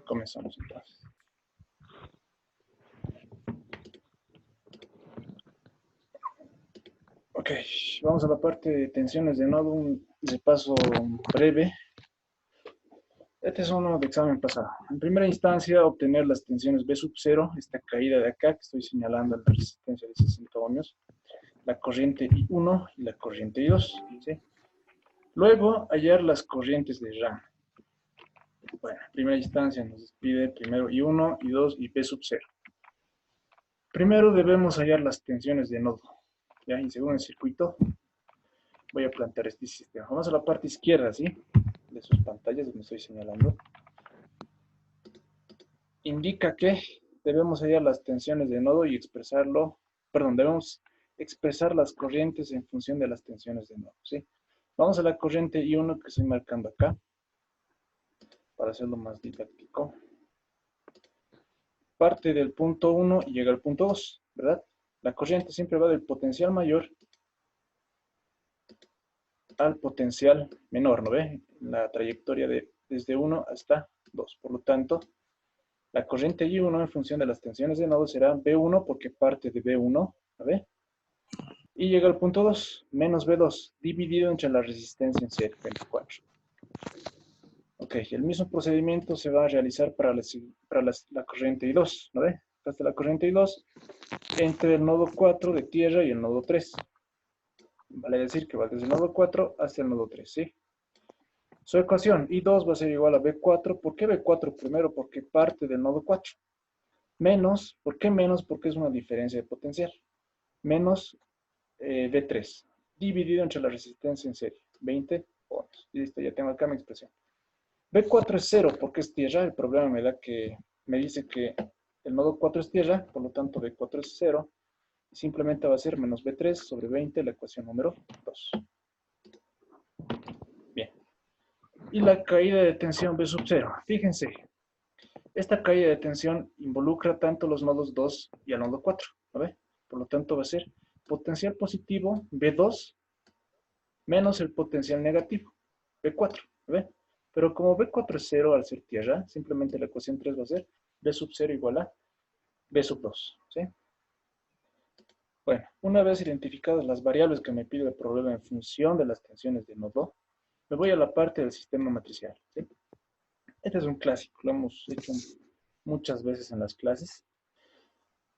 Comenzamos entonces. Ok, vamos a la parte de tensiones de nodo, un repaso breve. Este es uno de examen pasado. En primera instancia, obtener las tensiones B sub 0, esta caída de acá que estoy señalando en la resistencia de 60 ohmios, la corriente I1 y la corriente I2. ¿Sí? Luego, hallar las corrientes de RAM. Bueno, en primera instancia nos pide primero I1, I2 y B sub 0. Primero debemos hallar las tensiones de nodo. ¿Ya? Y según el circuito, voy a plantear este sistema. Vamos a la parte izquierda, ¿sí? De sus pantallas donde estoy señalando. Indica que debemos hallar las tensiones de nodo y expresarlo, perdón, debemos expresar las corrientes en función de las tensiones de nodo, ¿sí? Vamos a la corriente I1 que estoy marcando acá, para hacerlo más didáctico. Parte del punto 1 y llega al punto 2, ¿verdad? La corriente siempre va del potencial mayor al potencial menor, ¿no ve? La trayectoria desde 1 hasta 2. Por lo tanto, la corriente I1 en función de las tensiones de nodo será B1 porque parte de B1, ¿no ve? Y llega al punto 2, menos B2, dividido entre la resistencia en serie, 24. Ok, el mismo procedimiento se va a realizar para la corriente I2, ¿no ve? Hasta la corriente I2 entre el nodo 4 de tierra y el nodo 3. Vale decir que va desde el nodo 4 hasta el nodo 3, ¿sí? Su ecuación, I2 va a ser igual a B4. ¿Por qué B4 primero? Porque parte del nodo 4. Menos, ¿por qué menos? Porque es una diferencia de potencial. Menos B3, dividido entre la resistencia en serie, 20 ohms. Listo, ya tengo acá mi expresión. B4 es 0 porque es tierra. El problema me dice que el nodo 4 es tierra, por lo tanto B4 es 0. Simplemente va a ser menos B3 sobre 20, la ecuación número 2. Bien. Y la caída de tensión B sub 0. Fíjense, esta caída de tensión involucra tanto los nodos 2 y al nodo 4. ¿No ve? Por lo tanto va a ser potencial positivo B2 menos el potencial negativo B4. ¿No ve? Pero como B4 es 0 al ser tierra, simplemente la ecuación 3 va a ser B sub 0 igual a B sub 2. ¿Sí? Bueno, una vez identificadas las variables que me pide el problema en función de las tensiones de nodo, me voy a la parte del sistema matricial. ¿Sí? Este es un clásico, lo hemos hecho muchas veces en las clases,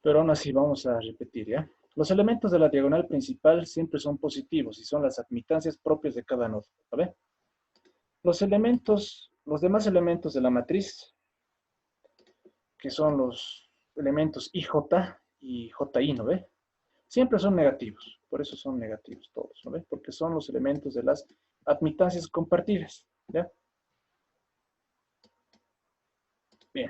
pero aún así vamos a repetir, ¿ya? Los elementos de la diagonal principal siempre son positivos y son las admitancias propias de cada nodo, ¿vale? Los demás elementos de la matriz, que son los elementos IJ y JI, ¿no ve? Siempre son negativos, por eso son negativos todos, ¿no ve? Porque son los elementos de las admitancias compartidas, ¿ya? Bien.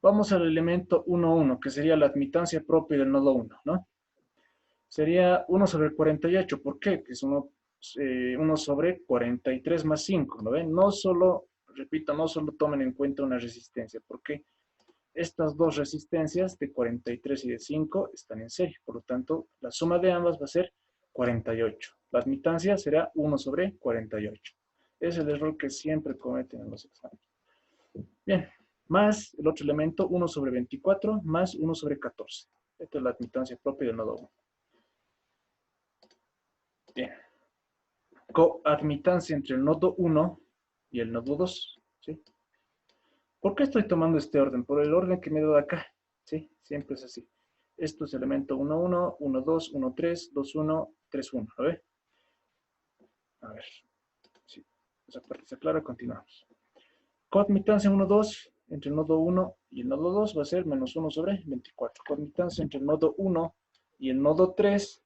Vamos al elemento 1, 1, que sería la admitancia propia del nodo 1, ¿no? Sería 1 sobre 48. ¿Por qué? Que es 1 sobre 43 más 5, ¿no ven? No solo, repito, no solo tomen en cuenta una resistencia, porque estas dos resistencias de 43 y de 5 están en serie. Por lo tanto, la suma de ambas va a ser 48. La admitancia será 1 sobre 48. Es el error que siempre cometen en los exámenes. Bien, más el otro elemento, 1 sobre 24, más 1 sobre 14. Esta es la admitancia propia del nodo 1. Bien. Coadmitancia entre el nodo 1 y el nodo 2. ¿Sí? ¿Por qué estoy tomando este orden? Por el orden que me he dado acá. ¿Sí? Siempre es así. Esto es elemento 1, 1, 1, 2, 1, 3, 2, 1, 3, 1. ¿Lo ve? A ver. Sí. Esa parte está clara. Continuamos. Coadmitancia 1, 2 entre el nodo 1 y el nodo 2 va a ser menos 1 sobre 24. Coadmitancia entre el nodo 1 y el nodo 3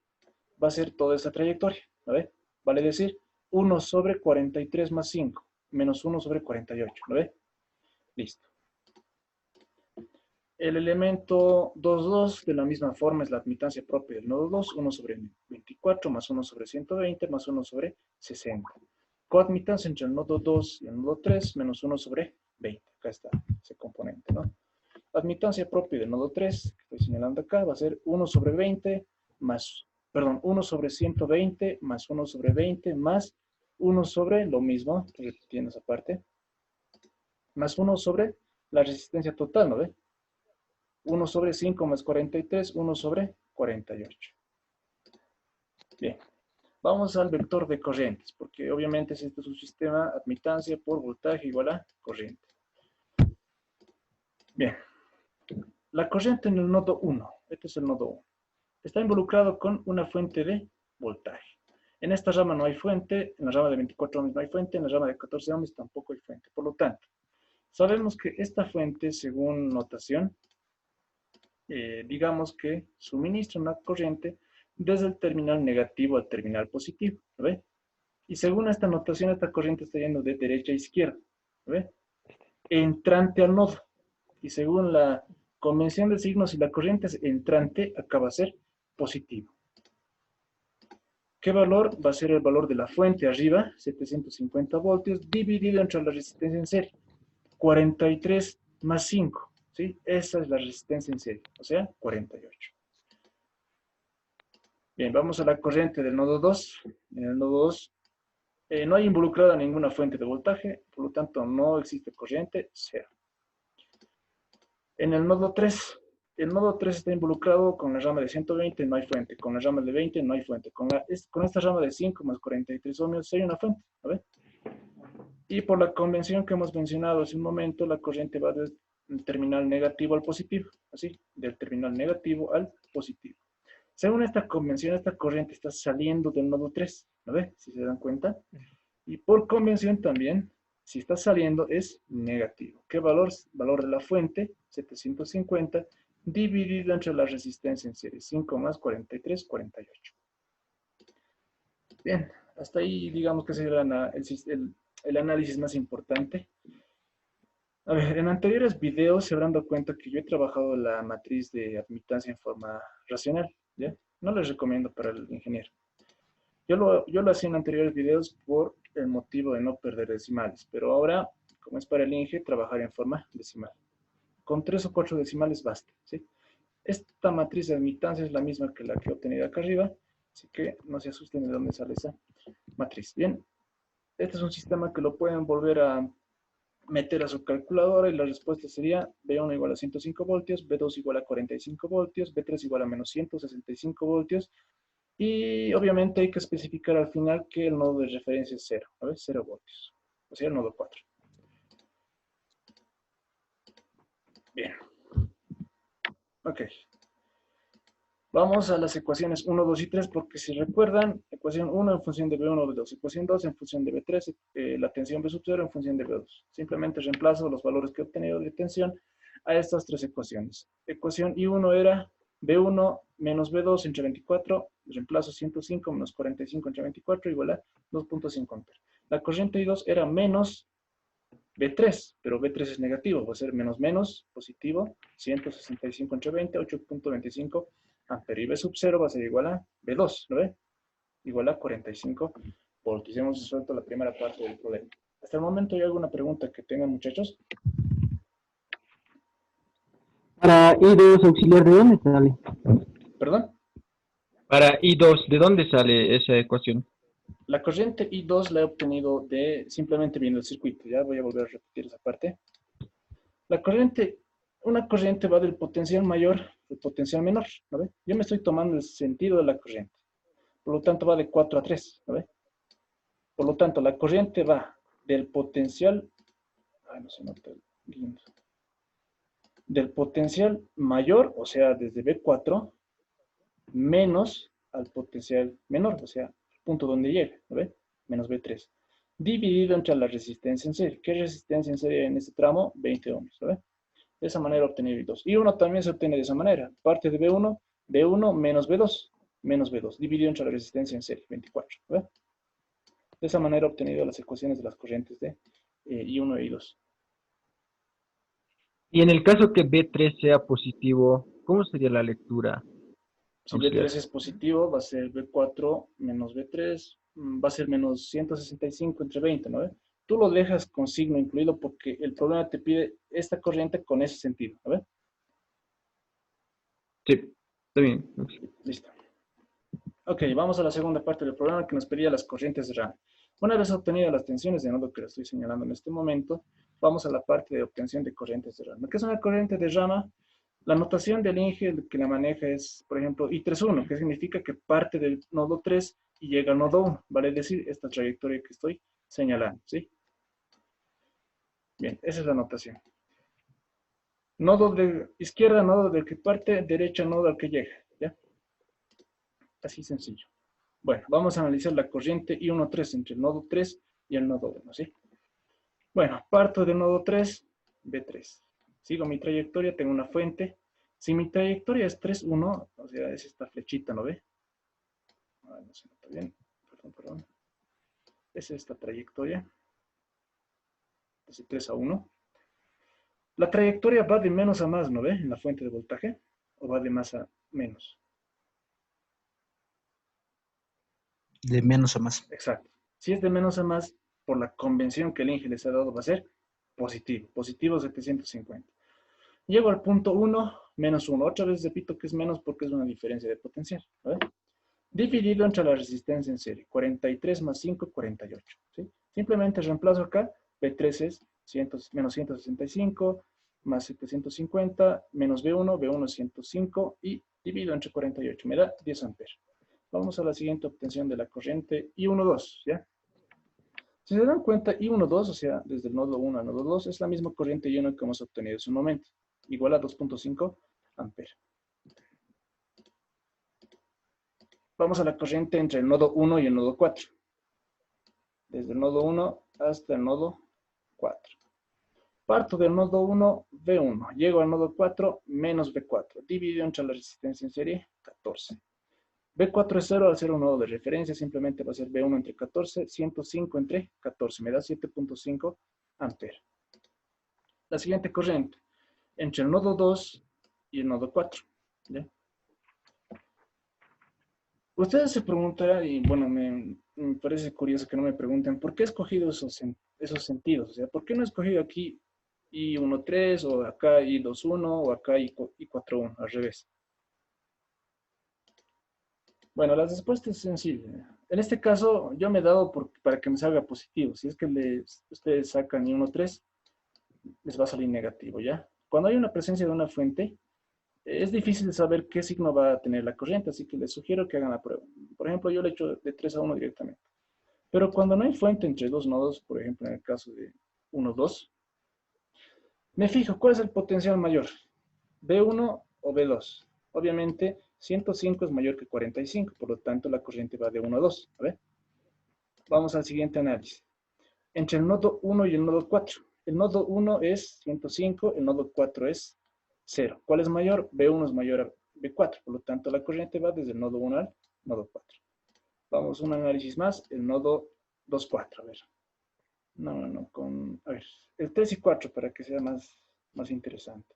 va a ser toda esta trayectoria. ¿Lo ve? Vale decir 1 sobre 43 más 5, menos 1 sobre 48. ¿Lo ve? Listo. El elemento 2, 2 de la misma forma es la admitancia propia del nodo 2, 1 sobre 24 más 1 sobre 120 más 1 sobre 60. Coadmitancia entre el nodo 2 y el nodo 3, menos 1 sobre 20. Acá está ese componente, ¿no? Admitancia propia del nodo 3, que estoy señalando acá, va a ser 1 sobre 20 más, perdón, 1 sobre 120 más 1 sobre 20 más 1 sobre lo mismo, estoy repitiendo esa parte, más 1 sobre la resistencia total, ¿no ve? 1 sobre 5 más 43, 1 sobre 48. Bien, vamos al vector de corrientes, porque obviamente si este es un sistema, admitancia por voltaje igual a corriente. Bien, la corriente en el nodo 1, este es el nodo 1, está involucrado con una fuente de voltaje. En esta rama no hay fuente, en la rama de 24 ohms no hay fuente, en la rama de 14 ohms tampoco hay fuente. Por lo tanto, sabemos que esta fuente, según notación, digamos que suministra una corriente desde el terminal negativo al terminal positivo, ¿lo ve? Y según esta notación, esta corriente está yendo de derecha a izquierda, ¿lo ve? Entrante al nodo. Y según la convención de signos, si la corriente es entrante, acá va a ser positivo. ¿Qué valor? Va a ser el valor de la fuente arriba, 750 voltios, dividido entre la resistencia en serie. 43 más 5, ¿sí? Esa es la resistencia en serie, o sea, 48. Bien, vamos a la corriente del nodo 2. En el nodo 2 no hay involucrada ninguna fuente de voltaje, por lo tanto no existe corriente, 0. En el nodo 3 está involucrado con la rama de 120, no hay fuente. Con la rama de 20, no hay fuente. Con esta rama de 5 más 43 ohmios, sí hay una fuente. ¿A ver? Y por la convención que hemos mencionado hace un momento, la corriente va del terminal negativo al positivo. Así, del terminal negativo al positivo. Según esta convención, esta corriente está saliendo del nodo 3. ¿A ver? Si se dan cuenta. Y por convención también, si está saliendo, es negativo. ¿Qué valor? Valor de la fuente, 750, dividido entre la resistencia en serie, 5 más 43, 48. Bien, hasta ahí digamos que sería el análisis más importante. A ver, en anteriores videos se habrán dado cuenta que yo he trabajado la matriz de admitancia en forma racional, ¿ya? No les recomiendo para el ingeniero. Yo lo hacía en anteriores videos por el motivo de no perder decimales, pero ahora, como es para el INGE, trabajar en forma decimal. Con 3 o 4 decimales basta, ¿sí? Esta matriz de admitancia es la misma que la que he obtenido acá arriba, así que no se asusten de dónde sale esa matriz. Bien, este es un sistema que lo pueden volver a meter a su calculadora y la respuesta sería B1 igual a 105 voltios, B2 igual a 45 voltios, B3 igual a menos 165 voltios, y obviamente hay que especificar al final que el nodo de referencia es 0, ¿vale? 0 voltios, o sea, el nodo 4. Bien. Ok. Vamos a las ecuaciones 1, 2 y 3, porque si recuerdan, ecuación 1 en función de B1, B2, ecuación 2 en función de B3, la tensión B sub 0 en función de B2. Simplemente reemplazo los valores que he obtenido de tensión a estas tres ecuaciones. Ecuación I1 era B1 menos B2 entre 24, reemplazo 105 menos 45 entre 24 igual a 2.5 amperes. La corriente I2 era menos B3, pero B3 es negativo, va a ser menos menos, positivo, 165 entre 20, 8.25 amperes. Y B sub 0 va a ser igual a B2, ¿lo ve? Igual a 45 voltios. Hemos resuelto la primera parte del problema. Hasta el momento, ¿hay alguna pregunta que tengan, muchachos? Para I2 auxiliar, ¿de dónde sale? ¿Perdón? Para I2, ¿de dónde sale esa ecuación? La corriente I2 la he obtenido de simplemente viendo el circuito. Ya voy a volver a repetir esa parte. Una corriente va del potencial mayor al potencial menor, ¿no ve? Yo me estoy tomando el sentido de la corriente. Por lo tanto, va de 4 a 3, ¿no ve? Por lo tanto, la corriente va del potencial, no se nota lindo, del potencial mayor, o sea, desde B4, menos al potencial menor, o sea, el punto donde llega, ¿no ve? Menos B3, dividido entre la resistencia en serie. ¿Qué resistencia en serie en este tramo? 20 ohms, ¿no ve? De esa manera obtener I2. I1 también se obtiene de esa manera. Parte de B1, B1 menos B2, dividido entre la resistencia en serie, 24, ¿no ve? De esa manera he obtenido las ecuaciones de las corrientes de I1 e I2. Y en el caso que B3 sea positivo, ¿cómo sería la lectura Si auxiliar? B3 es positivo, va a ser B4 menos B3, va a ser menos 165 entre 20, ¿no ve? Tú lo dejas con signo incluido porque el problema te pide esta corriente con ese sentido, ¿no ve? Sí, está bien. Listo. Ok, vamos a la segunda parte del problema que nos pedía las corrientes de rama. Una vez obtenidas las tensiones de nodo que le estoy señalando en este momento, Vamos a la parte de obtención de corrientes de rama. ¿Qué es una corriente de rama? La notación del INGE que la maneja es, por ejemplo, I31, que significa que parte del nodo 3 y llega al nodo 1, vale decir, esta trayectoria que estoy señalando, ¿sí? Bien, esa es la notación. Nodo de izquierda, nodo del que parte, derecha, nodo al que llega, ¿ya? Así sencillo. Bueno, vamos a analizar la corriente I13 entre el nodo 3 y el nodo 1, ¿sí? Bueno, parto del nodo 3, B3. Sigo mi trayectoria, tengo una fuente. Si mi trayectoria es 3, 1, o sea, es esta flechita, ¿no ve? Ay, no se nota bien, perdón. Es esta trayectoria, desde 3 a 1. La trayectoria va de menos a más, ¿no ve? En la fuente de voltaje, o va de más a menos. De menos a más. Exacto. Si es de menos a más, por la convención que el INGE les ha dado, va a ser positivo. Positivo 750. Llego al punto 1, menos 1. Otra vez repito que es menos porque es una diferencia de potencial. ¿Vale? Dividido entre la resistencia en serie. 43 más 5, 48. ¿Sí? Simplemente reemplazo acá. B3 es menos 165 más 750 menos B1. B1 es 105 y divido entre 48. Me da 10 amperes. Vamos a la siguiente obtención de la corriente I12, ¿ya? Si se dan cuenta, I12, o sea, desde el nodo 1 al nodo 2, es la misma corriente I1 que hemos obtenido en su momento, igual a 2.5 amperes. Vamos a la corriente entre el nodo 1 y el nodo 4. Desde el nodo 1 hasta el nodo 4. Parto del nodo 1, V1. Llego al nodo 4, menos V4. Dividido entre la resistencia en serie, 14. B4 es 0, al ser un nodo de referencia, simplemente va a ser B1 entre 14, 105 entre 14, me da 7.5 amperes. La siguiente corriente, entre el nodo 2 y el nodo 4. ¿Ya? Ustedes se preguntarán, y bueno, me parece curioso que no me pregunten, ¿por qué he escogido esos sentidos? O sea, ¿por qué no he escogido aquí I13 o acá I21 o acá I41, al revés? Bueno, la respuesta es sencilla. En este caso, yo me he dado para que me salga positivo. Si es que ustedes sacan I13, les va a salir negativo, ¿ya? Cuando hay una presencia de una fuente, es difícil saber qué signo va a tener la corriente, así que les sugiero que hagan la prueba. Por ejemplo, yo le echo de 3 a 1 directamente. Pero cuando no hay fuente entre dos nodos, por ejemplo, en el caso de 1, 2, me fijo, ¿cuál es el potencial mayor? ¿B1 o B2? Obviamente, 105 es mayor que 45, por lo tanto, la corriente va de 1 a 2. A ver, vamos al siguiente análisis. Entre el nodo 1 y el nodo 4. El nodo 1 es 105, el nodo 4 es 0. ¿Cuál es mayor? B1 es mayor a B4, por lo tanto, la corriente va desde el nodo 1 al nodo 4. Vamos a un análisis más, el nodo 2, 4, a ver. A ver, el 3 y 4 para que sea más interesante.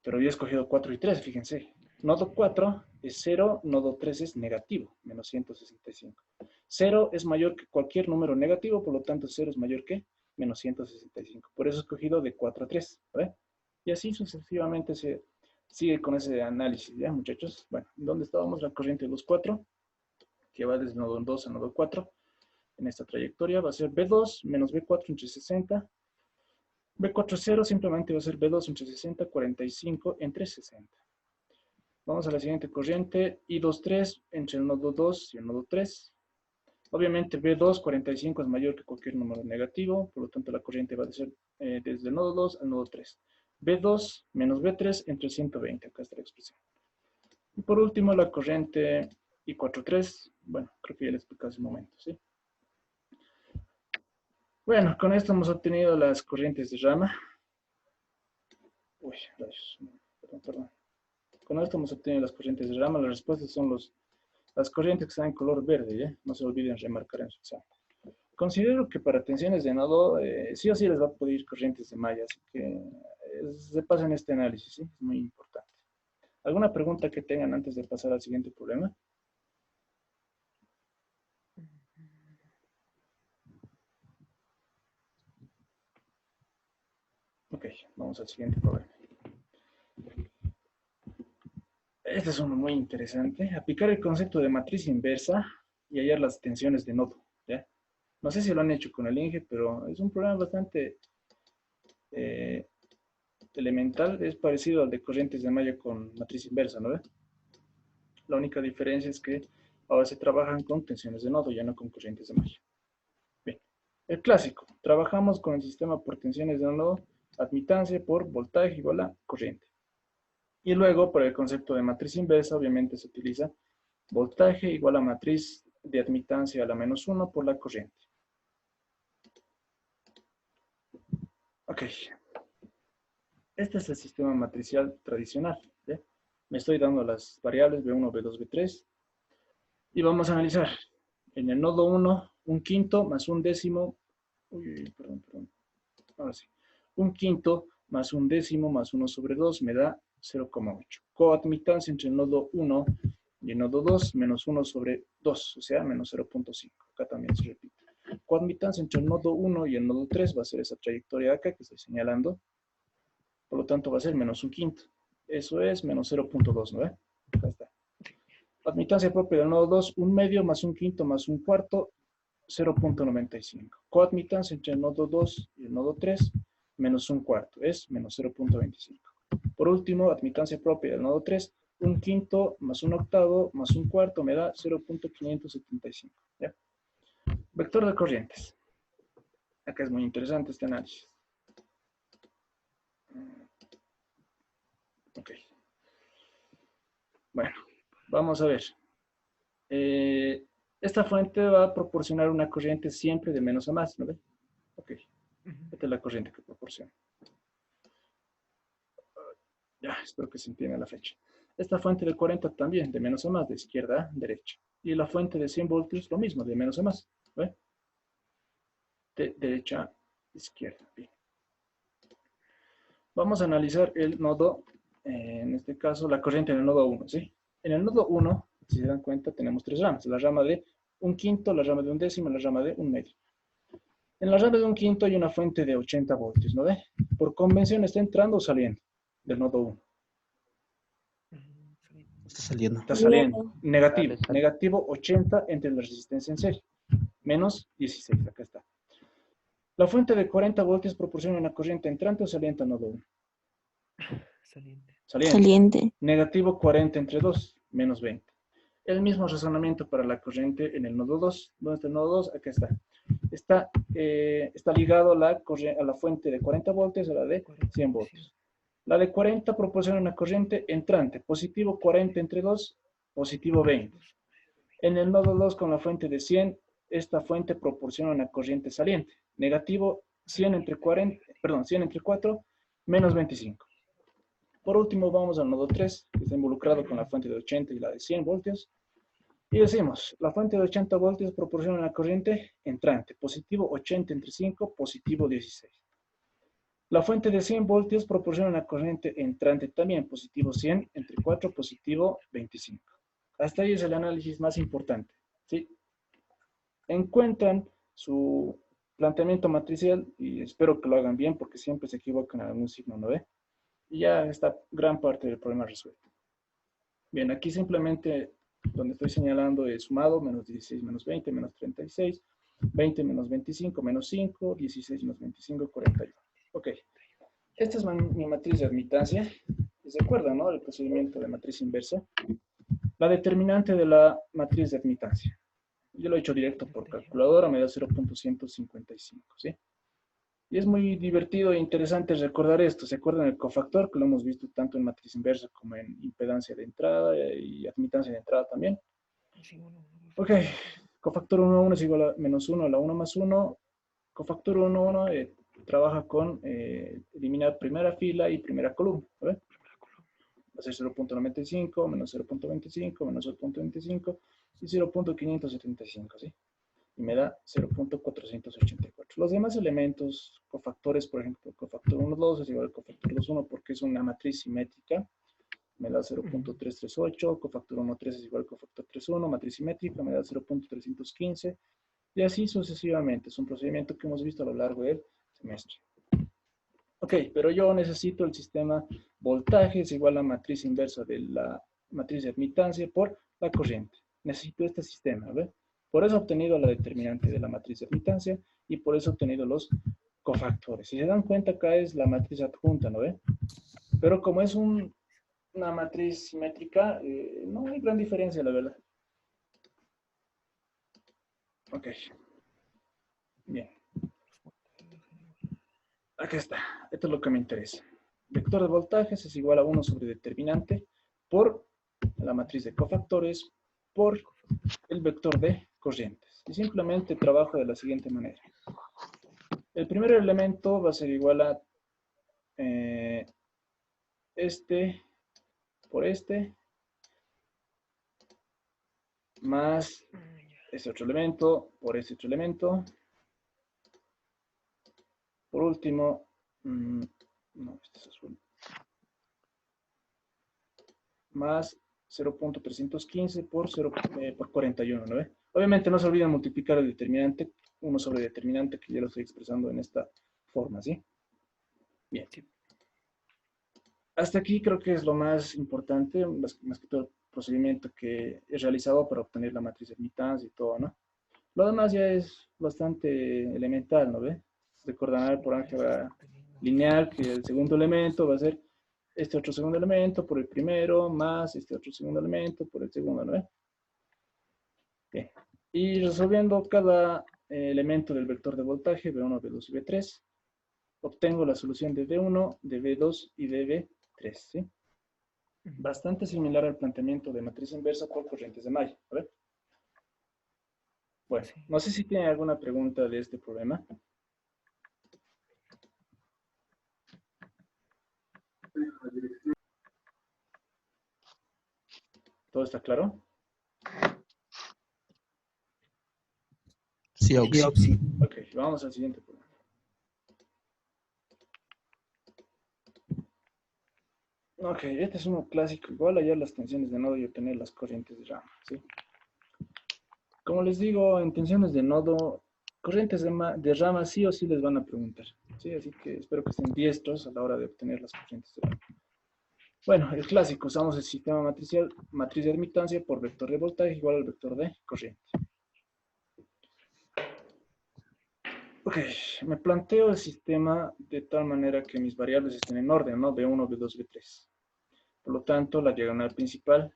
Pero yo he escogido 4 y 3, fíjense. Nodo 4 es 0, nodo 3 es negativo, menos 165. 0 es mayor que cualquier número negativo, por lo tanto 0 es mayor que menos 165. Por eso he escogido de 4 a 3, ¿vale? Y así sucesivamente se sigue con ese análisis, ¿ya, muchachos? Bueno, ¿dónde estábamos? La corriente de los 4, que va desde nodo 2 a nodo 4. En esta trayectoria va a ser B2 menos B4 entre 60. B40 simplemente va a ser B2 entre 60, 45 entre 60. Vamos a la siguiente corriente, I23 entre el nodo 2 y el nodo 3. Obviamente B2, 45 es mayor que cualquier número negativo, por lo tanto la corriente va a ser desde el nodo 2 al nodo 3. B2 menos B3 entre 120, acá está la expresión. Y por último la corriente I43, bueno, creo que ya le expliqué hace un momento, ¿sí? Bueno, con esto hemos obtenido las corrientes de rama. Uy, rayos, perdón. Con esto hemos obtenido las corrientes de rama. Las respuestas son las corrientes que están en color verde, ¿ya? No se olviden remarcar en su examen. Considero que para tensiones de nodo, sí o sí les va a pedir corrientes de malla, así que se pasen este análisis, ¿sí? Es muy importante. ¿Alguna pregunta que tengan antes de pasar al siguiente problema? Ok, vamos al siguiente problema. Este es uno muy interesante. Aplicar el concepto de matriz inversa y hallar las tensiones de nodo, ¿ya? No sé si lo han hecho con el Inge, pero es un problema bastante elemental. Es parecido al de corrientes de malla con matriz inversa, ¿no ve? La única diferencia es que ahora se trabajan con tensiones de nodo, ya no con corrientes de malla. Bien, el clásico. Trabajamos con el sistema por tensiones de nodo, admitancia por voltaje igual a corriente. Y luego, por el concepto de matriz inversa, obviamente se utiliza voltaje igual a matriz de admitancia a la menos 1 por la corriente. Ok. Este es el sistema matricial tradicional. ¿Ve? Me estoy dando las variables B1, B2, B3. Y vamos a analizar. En el nodo 1, un quinto más un décimo. Uy, perdón. Ahora sí. Un quinto más un décimo más 1 sobre 2 me da 0,8. Coadmitancia entre el nodo 1 y el nodo 2 menos 1 sobre 2, o sea, menos 0,5. Acá también se repite. Coadmitancia entre el nodo 1 y el nodo 3 va a ser esa trayectoria acá que estoy señalando. Por lo tanto, va a ser menos un quinto. Eso es menos 0,2, ¿no ve? Acá está. Admitancia propia del nodo 2, un medio más un quinto más un cuarto, 0,95. Coadmitancia entre el nodo 2 y el nodo 3, menos un cuarto, es menos 0,25. Por último, admitancia propia del nodo 3, un quinto más un octavo más un cuarto me da 0,575. ¿Ya? Vector de corrientes. Acá es muy interesante este análisis. Ok. Bueno, vamos a ver. Esta fuente va a proporcionar una corriente siempre de menos a más, ¿no ve? Ok. Esta es la corriente que proporciona. Ya, espero que se entienda la fecha. Esta fuente de 40 también, de menos a más, de izquierda a derecha. Y la fuente de 100 voltios, lo mismo, de menos a más. ¿Ve? De derecha a izquierda. Bien. Vamos a analizar el nodo, en este caso, la corriente en el nodo 1, ¿sí? En el nodo 1, si se dan cuenta, tenemos tres ramas. La rama de un quinto, la rama de un décimo, la rama de un medio. En la rama de un quinto hay una fuente de 80 voltios, ¿no ve? Por convención, ¿está entrando o saliendo del nodo 1? Está saliendo. Está saliendo. Negativo. Sale. Negativo 80 entre la resistencia en serie. Menos 16, acá está. La fuente de 40 voltios proporciona una corriente entrante o saliente al nodo 1. Saliente. Negativo 40 entre 2, menos 20. El mismo razonamiento para la corriente en el nodo 2. ¿Dónde está el nodo 2? Acá está. Está ligado a la fuente de 40 voltios a la de 100 voltios. La de 40 proporciona una corriente entrante, positivo 40 entre 2, positivo 20. En el nodo 2 con la fuente de 100, esta fuente proporciona una corriente saliente, negativo 100 entre 4, menos 25. Por último, vamos al nodo 3, que está involucrado con la fuente de 80 y la de 100 voltios. Y decimos, la fuente de 80 voltios proporciona una corriente entrante, positivo 80 entre 5, positivo 16. La fuente de 100 voltios proporciona una corriente entrante también, positivo 100 entre 4, positivo 25. Hasta ahí es el análisis más importante, ¿sí? Encuentran su planteamiento matricial y espero que lo hagan bien porque siempre se equivocan en algún signo, ¿no ve? Y ya está gran parte del problema resuelto. Bien, aquí simplemente donde estoy señalando es sumado, menos 16 menos 20, menos 36, 20 menos 25, menos 5, 16 menos 25, 41. Ok, esta es mi matriz de admitancia. ¿Se acuerdan, no? El procedimiento de matriz inversa. La determinante de la matriz de admitancia. Yo lo he hecho directo por calculadora, me da 0.155, ¿sí? Y es muy divertido e interesante recordar esto. ¿Se acuerdan el cofactor? Que lo hemos visto tanto en matriz inversa como en impedancia de entrada y admitancia de entrada también. Ok, cofactor 1, 1 es igual a menos 1 a la 1 más 1. Cofactor 1, 1 trabaja con eliminar primera fila y primera columna. ¿Ve? Va a ser 0.95, menos 0.25, menos 0.25 y 0.575, ¿sí? Y me da 0.484. Los demás elementos, cofactores, por ejemplo, cofactor 1, 2 es igual al cofactor 2, 1 porque es una matriz simétrica, me da 0.338, cofactor 1, 3 es igual al cofactor 3, 1, matriz simétrica, me da 0.315, y así sucesivamente. Es un procedimiento que hemos visto a lo largo del semestre. Ok, pero yo necesito el sistema voltaje es igual a la matriz inversa de la matriz de admitancia por la corriente. Necesito este sistema, ¿ve? Por eso he obtenido la determinante de la matriz de admitancia y por eso he obtenido los cofactores. Si se dan cuenta, acá es la matriz adjunta, ¿no ve? Pero como es una matriz simétrica, no hay gran diferencia, la verdad. Ok. Bien. Acá está. Esto es lo que me interesa. Vector de voltajes es igual a 1 sobre determinante por la matriz de cofactores por el vector de corrientes. Y simplemente trabajo de la siguiente manera. El primer elemento va a ser igual a este por este más este otro elemento por este otro elemento. Por último, no, este es azul. Más 0.315 por 41, ¿no ve? Obviamente no se olviden multiplicar el determinante, 1 sobre determinante, que ya lo estoy expresando en esta forma, ¿sí? Bien. Hasta aquí creo que es lo más importante, más que todo el procedimiento que he realizado para obtener la matriz de admitancia y todo, ¿no? Lo demás ya es bastante elemental, ¿no ve? Recordarán por álgebra lineal que el segundo elemento va a ser este otro segundo elemento por el primero, más este otro segundo elemento por el segundo, ¿no ve? Bien. Y resolviendo cada elemento del vector de voltaje, V1, V2 y V3, obtengo la solución de V1, de V2 y de V3, ¿sí? Bastante similar al planteamiento de matriz inversa por corrientes de malla, ¿vale? Bueno, no sé si tienen alguna pregunta de este problema. ¿Todo está claro? Sí, Oxy. Ok, vamos al siguiente problema. Ok, este es uno clásico. Igual hallar las tensiones de nodo y obtener las corrientes de rama, ¿sí? Como les digo, en tensiones de nodo, corrientes de rama sí o sí les van a preguntar, ¿sí? Así que espero que estén diestros a la hora de obtener las corrientes de rama. Bueno, el clásico, usamos el sistema matricial, matriz de admitancia por vector de voltaje igual al vector de corriente. Ok, me planteo el sistema de tal manera que mis variables estén en orden, ¿no? V1, V2, V3. Por lo tanto, la diagonal principal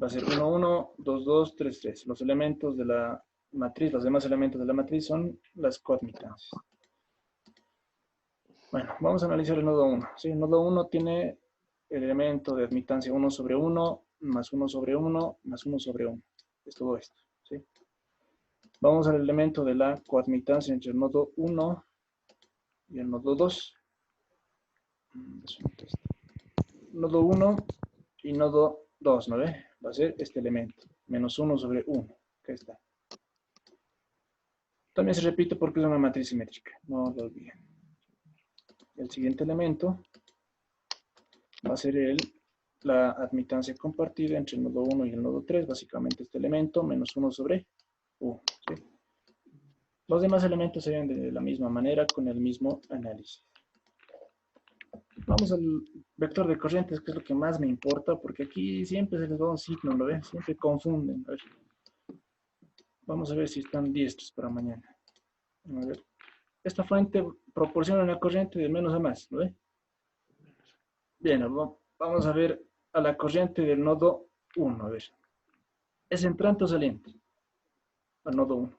va a ser 1, 1, 2, 2, 3, 3. Los elementos de la matriz, los demás elementos de la matriz son las coadmitancias. Bueno, vamos a analizar el nodo 1. ¿Sí? El nodo 1 tiene el elemento de admitancia 1 sobre 1, más 1 sobre 1, más 1 sobre 1. Es todo esto. ¿Sí? Vamos al elemento de la coadmitancia entre el nodo 1 y el nodo 2. Nodo 1 y nodo 2, ¿no ve? Va a ser este elemento, menos 1 sobre 1. Acá está. También se repite porque es una matriz simétrica, no lo olviden. El siguiente elemento va a ser la admitancia compartida entre el nodo 1 y el nodo 3, básicamente este elemento, menos 1 sobre 1. ¿Sí? Los demás elementos serían de la misma manera, con el mismo análisis. Vamos al vector de corrientes, que es lo que más me importa, porque aquí siempre se les da un signo, ¿lo ven? Siempre confunden. A ver. Vamos a ver si están diestros para mañana. A ver. Esta fuente proporciona una corriente de menos a más, ¿lo ve? Bien, vamos a ver a la corriente del nodo 1, a ver. ¿Es entrante o saliente? Al nodo 1.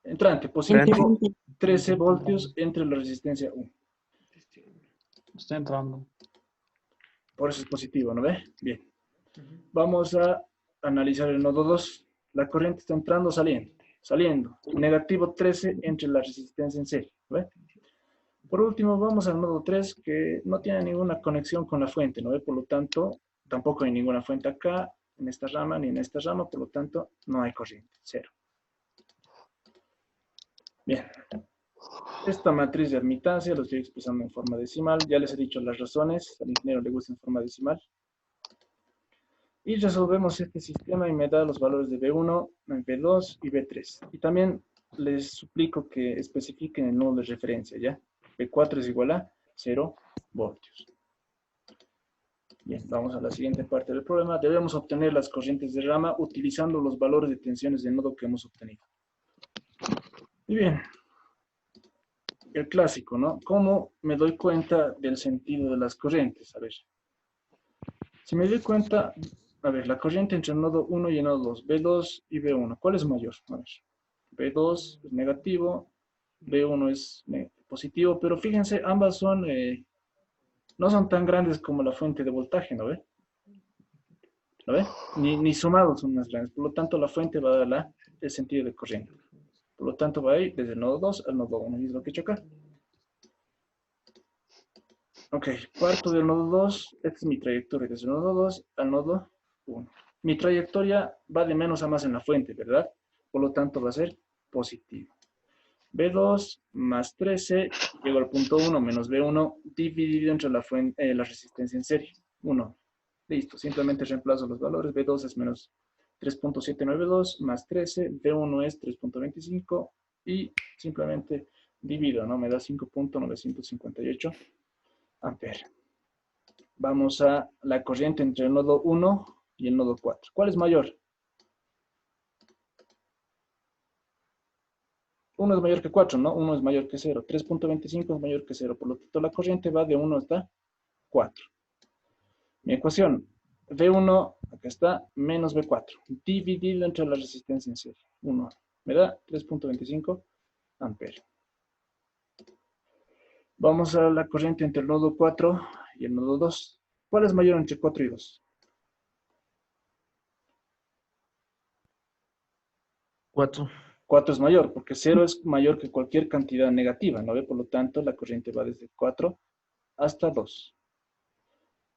Entrante, positivo, 13 voltios entre la resistencia 1. Está entrando. Por eso es positivo, ¿no ve? Bien. Vamos a analizar el nodo 2. La corriente está entrando o saliendo. Saliendo. Negativo 13 entre la resistencia en serie, ¿ve? Por último, vamos al nodo 3, que no tiene ninguna conexión con la fuente, ¿no ve? Por lo tanto, tampoco hay ninguna fuente acá, en esta rama, ni en esta rama, por lo tanto, no hay corriente, 0. Bien. Esta matriz de admitancia lo estoy expresando en forma decimal. Ya les he dicho las razones. Al ingeniero le gusta en forma decimal. Y resolvemos este sistema y me da los valores de V1, V2 y V3. Y también les suplico que especifiquen el nodo de referencia, ¿ya? V4 es igual a 0 voltios. Bien, vamos a la siguiente parte del problema. Debemos obtener las corrientes de rama utilizando los valores de tensiones de nodo que hemos obtenido. Y bien, el clásico, ¿no? ¿Cómo me doy cuenta del sentido de las corrientes? A ver, si me doy cuenta, a ver, la corriente entre el nodo 1 y el nodo 2, B2 y B1, ¿cuál es mayor? A ver, B2 es negativo, B1 es positivo, pero fíjense, ambas son, no son tan grandes como la fuente de voltaje, ¿no ve? ¿Lo ve? Ni sumados son más grandes, por lo tanto la fuente va a dar el sentido de corriente. Por lo tanto va a ir desde el nodo 2 al nodo 1, y es lo que he hecho acá. Ok, parto del nodo 2, esta es mi trayectoria desde el nodo 2 al nodo 1. Mi trayectoria va de menos a más en la fuente, ¿verdad? Por lo tanto va a ser positivo. B2 más 13, llego al punto 1 menos B1 dividido entre la resistencia en serie, 1. Listo, simplemente reemplazo los valores. B2 es menos 3.792 más 13, B1 es 3.25 y simplemente divido, ¿no? Me da 5.958 amperes. Vamos a la corriente entre el nodo 1 y el nodo 4. ¿Cuál es mayor? 1 es mayor que 4, ¿no? 1 es mayor que 0. 3.25 es mayor que 0. Por lo tanto, la corriente va de 1 hasta 4. Mi ecuación, V1, acá está, menos V4, dividido entre la resistencia en serie. 1 me da 3.25 amperes. Vamos a la corriente entre el nodo 4 y el nodo 2. ¿Cuál es mayor entre 4 y 2? 4. 4 es mayor, porque 0 es mayor que cualquier cantidad negativa, ¿no ve? Por lo tanto, la corriente va desde 4 hasta 2.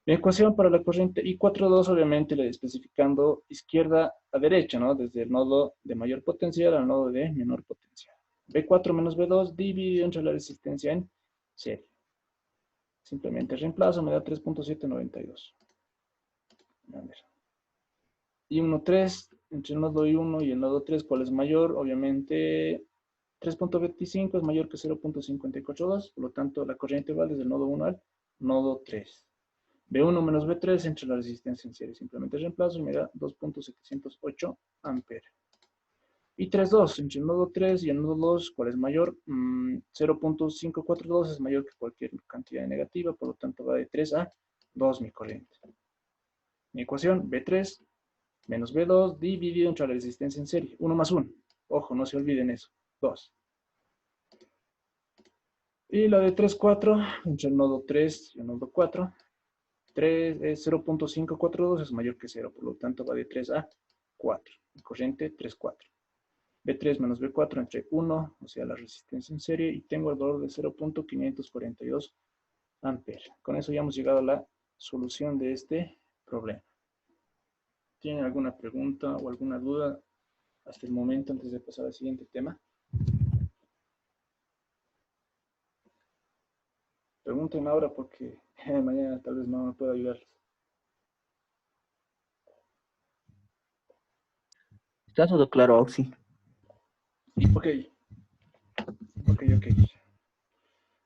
Mi ecuación para la corriente I42, obviamente, le especificando izquierda a derecha, ¿no? Desde el nodo de mayor potencial al nodo de menor potencial. B4 menos B2 dividido entre la resistencia en serie. Simplemente reemplazo, me da 3.792. A ver. I13, entre el nodo I1 y el nodo 3, ¿cuál es mayor? Obviamente, 3.25 es mayor que 0.542, por lo tanto, la corriente va desde el nodo 1 al nodo 3. B1 menos B3 entre la resistencia en serie. Simplemente reemplazo y me da 2.708 amperes. Y 3.2 entre el nodo 3 y el nodo 2, ¿cuál es mayor? 0.542 es mayor que cualquier cantidad negativa, por lo tanto va de 3 a 2 mi corriente. Mi ecuación, B3 menos B2 dividido entre la resistencia en serie. 1 más 1. Ojo, no se olviden eso. 2. Y la de 3.4 entre el nodo 3 y el nodo 4. 0.542 es mayor que 0, por lo tanto va de 3 a 4. Corriente 3.4. B3 menos B4 entre 1, o sea, la resistencia en serie, y tengo el valor de 0.542 amperes. Con eso ya hemos llegado a la solución de este problema. ¿Tienen alguna pregunta o alguna duda hasta el momento antes de pasar al siguiente tema? Pregunten ahora porque mañana tal vez no me pueda ayudarles. Está todo claro, Oxy. Ok.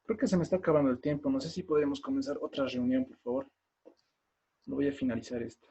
Creo que se me está acabando el tiempo. No sé si podemos comenzar otra reunión, por favor. No voy a finalizar esta.